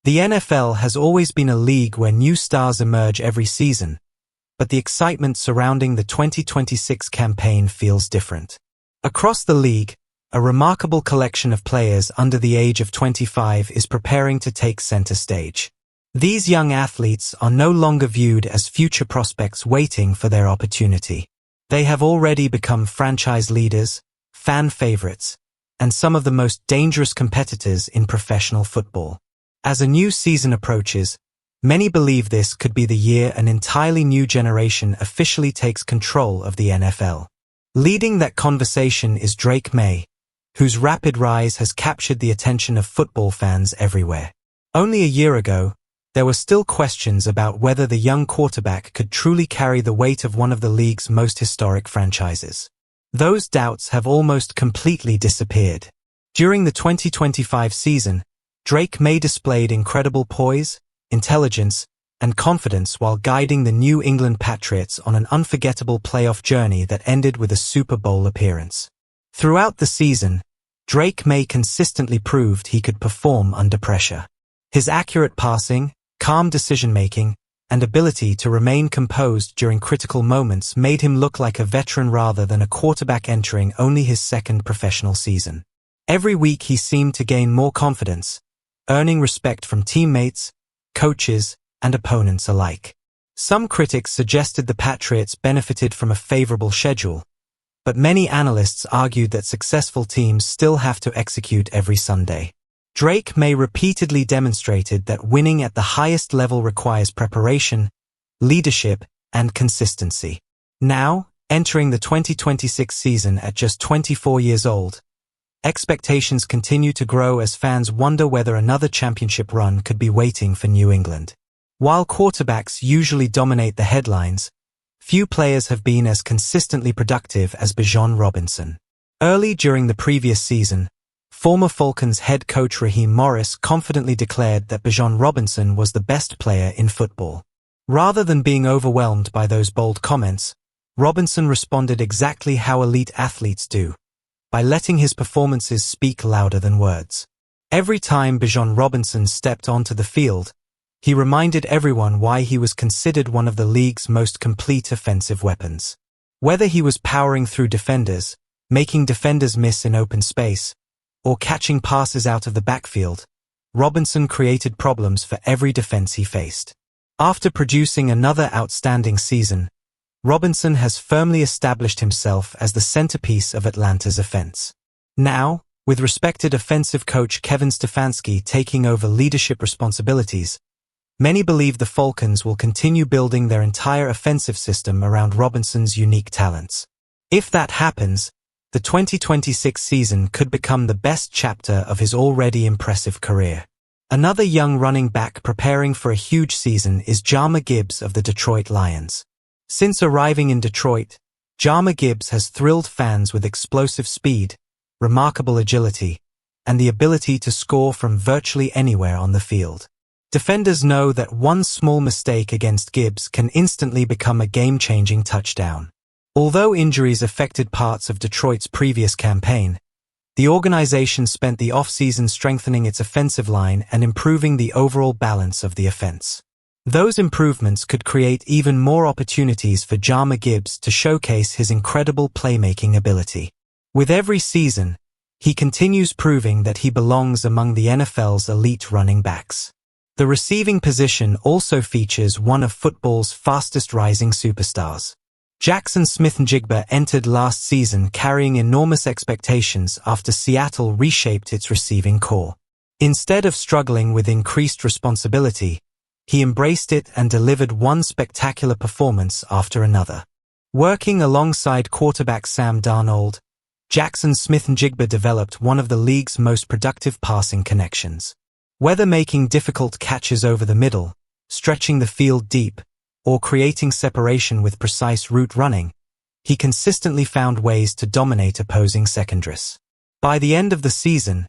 The NFL has always been a league where new stars emerge every season, but the excitement surrounding the 2026 campaign feels different. Across the league, a remarkable collection of players under the age of 25 is preparing to take center stage. These young athletes are no longer viewed as future prospects waiting for their opportunity. They have already become franchise leaders, fan favorites, and some of the most dangerous competitors in professional football. As a new season approaches, many believe this could be the year an entirely new generation officially takes control of the NFL. Leading that conversation is Drake Maye, whose rapid rise has captured the attention of football fans everywhere. Only a year ago, there were still questions about whether the young quarterback could truly carry the weight of one of the league's most historic franchises. Those doubts have almost completely disappeared. During the 2025 season, Drake Maye displayed incredible poise, intelligence, and confidence while guiding the New England Patriots on an unforgettable playoff journey that ended with a Super Bowl appearance. Throughout the season, Drake Maye consistently proved he could perform under pressure. His accurate passing, calm decision-making, and ability to remain composed during critical moments made him look like a veteran rather than a quarterback entering only his second professional season. Every week he seemed to gain more confidence, earning respect from teammates, coaches, and opponents alike. Some critics suggested the Patriots benefited from a favorable schedule, but many analysts argued that successful teams still have to execute every Sunday. Drake Maye repeatedly demonstrated that winning at the highest level requires preparation, leadership, and consistency. Now, entering the 2026 season at just 24 years old, expectations continue to grow as fans wonder whether another championship run could be waiting for New England. While quarterbacks usually dominate the headlines, few players have been as consistently productive as Bijan Robinson. Early during the previous season, former Falcons head coach Raheem Morris confidently declared that Bijan Robinson was the best player in football. Rather than being overwhelmed by those bold comments, Robinson responded exactly how elite athletes do, by letting his performances speak louder than words. Every time Bijan Robinson stepped onto the field, he reminded everyone why he was considered one of the league's most complete offensive weapons. Whether he was powering through defenders, making defenders miss in open space, or catching passes out of the backfield, Robinson created problems for every defense he faced. After producing another outstanding season, Robinson has firmly established himself as the centerpiece of Atlanta's offense. Now, with respected offensive coach Kevin Stefanski taking over leadership responsibilities, many believe the Falcons will continue building their entire offensive system around Robinson's unique talents. If that happens, the 2026 season could become the best chapter of his already impressive career. Another young running back preparing for a huge season is Jahmyr Gibbs of the Detroit Lions. Since arriving in Detroit, Jahmyr Gibbs has thrilled fans with explosive speed, remarkable agility, and the ability to score from virtually anywhere on the field. Defenders know that one small mistake against Gibbs can instantly become a game-changing touchdown. Although injuries affected parts of Detroit's previous campaign, the organization spent the offseason strengthening its offensive line and improving the overall balance of the offense. Those improvements could create even more opportunities for Jahmyr Gibbs to showcase his incredible playmaking ability. With every season, he continues proving that he belongs among the NFL's elite running backs. The receiving position also features one of football's fastest rising superstars. Jaxon Smith-Njigba entered last season carrying enormous expectations after Seattle reshaped its receiving core. Instead of struggling with increased responsibility, he embraced it and delivered one spectacular performance after another. Working alongside quarterback Sam Darnold, Jaxon Smith-Njigba developed one of the league's most productive passing connections. Whether making difficult catches over the middle, stretching the field deep, or creating separation with precise route running, he consistently found ways to dominate opposing secondaries. By the end of the season,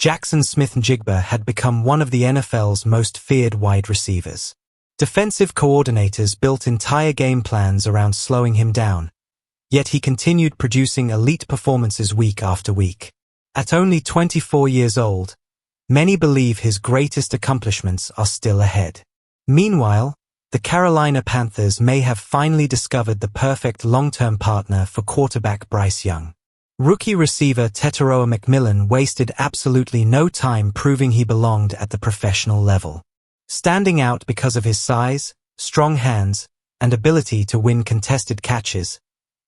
Jaxon Smith-Njigba had become one of the NFL's most feared wide receivers. Defensive coordinators built entire game plans around slowing him down, yet he continued producing elite performances week after week. At only 24 years old, Many believe his greatest accomplishments are still ahead. Meanwhile, the Carolina Panthers may have finally discovered the perfect long-term partner for quarterback Bryce Young. Rookie receiver Tetairoa McMillan wasted absolutely no time proving he belonged at the professional level. Standing out because of his size, strong hands, and ability to win contested catches,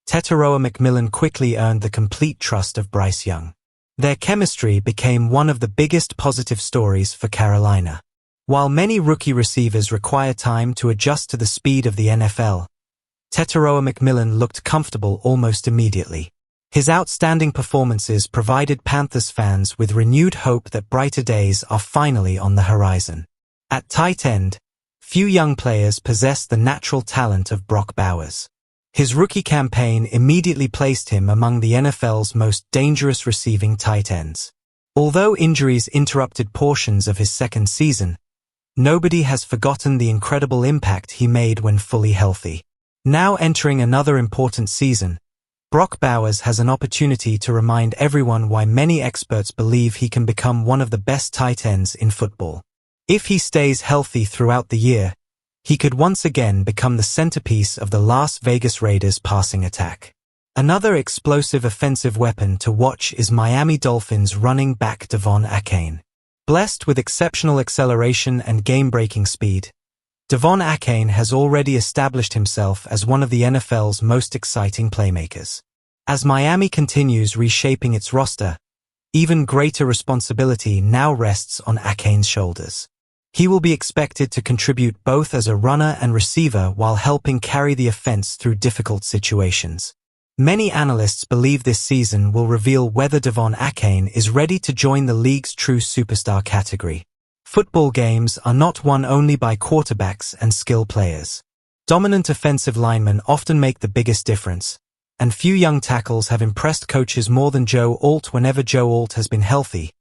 Tetairoa McMillan quickly earned the complete trust of Bryce Young. Their chemistry became one of the biggest positive stories for Carolina. While many rookie receivers require time to adjust to the speed of the NFL, Tetairoa McMillan looked comfortable almost immediately. His outstanding performances provided Panthers fans with renewed hope that brighter days are finally on the horizon. At tight end, few young players possess the natural talent of Brock Bowers. His rookie campaign immediately placed him among the NFL's most dangerous receiving tight ends. Although injuries interrupted portions of his second season, nobody has forgotten the incredible impact he made when fully healthy. Now entering another important season, Brock Bowers has an opportunity to remind everyone why many experts believe he can become one of the best tight ends in football. If he stays healthy throughout the year, he could once again become the centerpiece of the Las Vegas Raiders' passing attack. Another explosive offensive weapon to watch is Miami Dolphins running back De'Von Achane. Blessed with exceptional acceleration and game-breaking speed, De'Von Achane has already established himself as one of the NFL's most exciting playmakers. As Miami continues reshaping its roster, even greater responsibility now rests on Achane's shoulders. He will be expected to contribute both as a runner and receiver while helping carry the offense through difficult situations. Many analysts believe this season will reveal whether De'Von Achane is ready to join the league's true superstar category. Football games are not won only by quarterbacks and skill players. Dominant offensive linemen often make the biggest difference, and few young tackles have impressed coaches more than Joe Alt. Whenever Joe Alt has been healthy,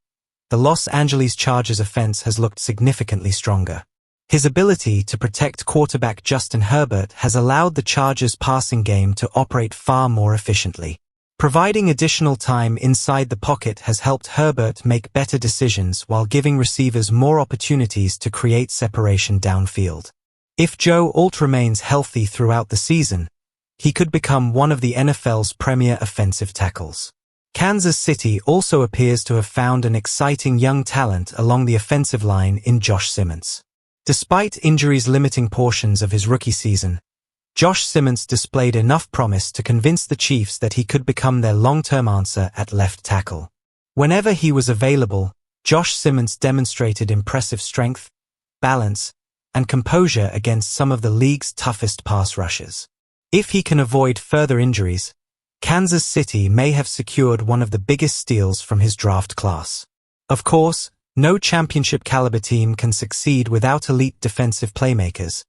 the Los Angeles Chargers offense has looked significantly stronger. His ability to protect quarterback Justin Herbert has allowed the Chargers' passing game to operate far more efficiently. Providing additional time inside the pocket has helped Herbert make better decisions while giving receivers more opportunities to create separation downfield. If Joe Alt remains healthy throughout the season, he could become one of the NFL's premier offensive tackles. Kansas City also appears to have found an exciting young talent along the offensive line in Josh Simmons. Despite injuries limiting portions of his rookie season, Josh Simmons displayed enough promise to convince the Chiefs that he could become their long-term answer at left tackle. Whenever he was available, Josh Simmons demonstrated impressive strength, balance, and composure against some of the league's toughest pass rushers. If he can avoid further injuries, Kansas City may have secured one of the biggest steals from his draft class. Of course, no championship-caliber team can succeed without elite defensive playmakers,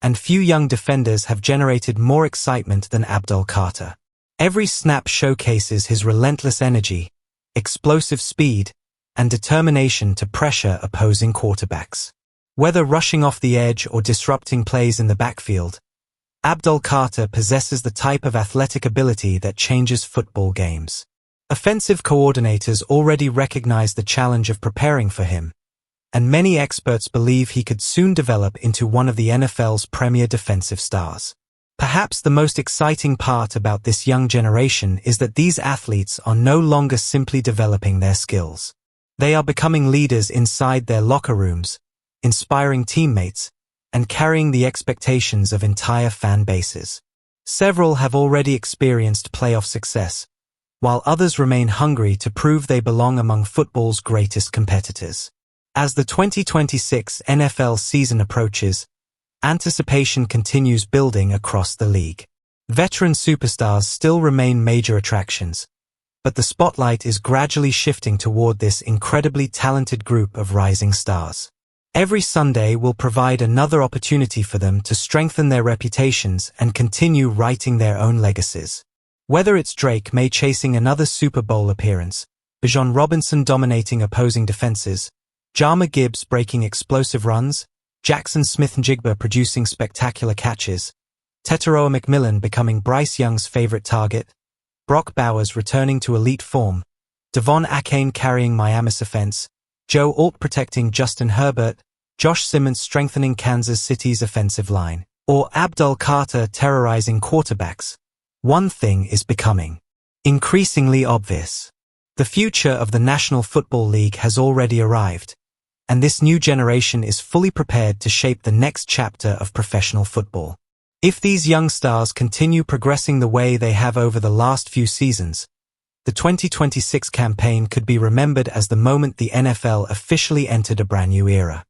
and few young defenders have generated more excitement than Abdul Carter. Every snap showcases his relentless energy, explosive speed, and determination to pressure opposing quarterbacks. Whether rushing off the edge or disrupting plays in the backfield, Abdul Carter possesses the type of athletic ability that changes football games. Offensive coordinators already recognize the challenge of preparing for him, and many experts believe he could soon develop into one of the NFL's premier defensive stars. Perhaps the most exciting part about this young generation is that these athletes are no longer simply developing their skills. They are becoming leaders inside their locker rooms, inspiring teammates, and carrying the expectations of entire fan bases. Several have already experienced playoff success, while others remain hungry to prove they belong among football's greatest competitors. As the 2026 NFL season approaches, anticipation continues building across the league. Veteran superstars still remain major attractions, but the spotlight is gradually shifting toward this incredibly talented group of rising stars. Every Sunday will provide another opportunity for them to strengthen their reputations and continue writing their own legacies. Whether it's Drake Maye chasing another Super Bowl appearance, Bijan Robinson dominating opposing defenses, Jahmyr Gibbs breaking explosive runs, Jaxon Smith-Njigba producing spectacular catches, Tetairoa McMillan becoming Bryce Young's favorite target, Brock Bowers returning to elite form, De'Von Achane carrying Miami's offense, Joe Alt protecting Justin Herbert, Josh Simmons strengthening Kansas City's offensive line, or Abdul Carter terrorizing quarterbacks, one thing is becoming increasingly obvious. The future of the National Football League has already arrived, and this new generation is fully prepared to shape the next chapter of professional football. If these young stars continue progressing the way they have over the last few seasons, the 2026 campaign could be remembered as the moment the NFL officially entered a brand new era.